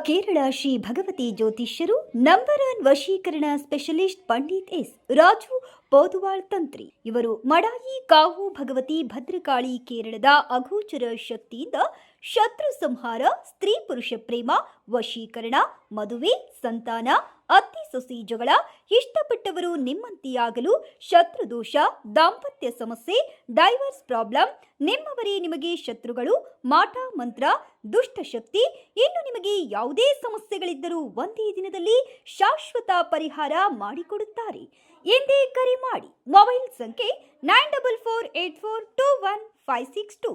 ಕೇರಳ ಶ್ರೀ ಭಗವತಿ ಜ್ಯೋತಿಷ್ಯರು ನಂಬರ್ 1 ವಶೀಕರಣ specialist Pandit S Raju Poduval Tantri. ಇವರು ಮಡಾಯಿ ಕಾವು ಭಗವತಿ ಭದ್ರಕಾಳಿ ಕೇರಳದ ಅಗೋಚರ ಶಕ್ತಿಯಿಂದ ಶತ್ರು ಸಂಹಾರ, ಸ್ತ್ರೀ ಪುರುಷ ಪ್ರೇಮ, ವಶೀಕರಣ, ಮದುವೆ, ಸಂತಾನ, ಅತ್ತಿ ಸೊಸಿ ಜಗಳ, ಇಷ್ಟಪಟ್ಟವರು ನಿಮ್ಮಂತೆಯಾಗಲು, ಶತ್ರುದೋಷ, ದಾಂಪತ್ಯ ಸಮಸ್ಯೆ, ಡೈವರ್ಸ್ ಪ್ರಾಬ್ಲಮ್, ನಿಮ್ಮವರೇ ನಿಮಗೆ ಶತ್ರುಗಳು, ಮಾಟ ಮಂತ್ರ, ದುಷ್ಟಶಕ್ತಿ, ಇನ್ನು ನಿಮಗೆ ಯಾವುದೇ ಸಮಸ್ಯೆಗಳಿದ್ದರೂ ಒಂದೇ ದಿನದಲ್ಲಿ ಶಾಶ್ವತ ಪರಿಹಾರ ಮಾಡಿಕೊಡುತ್ತಾರೆ. ಎಂದೇ ಕರೆ ಮಾಡಿ. ಮೊಬೈಲ್ ಸಂಖ್ಯೆ 9448421562.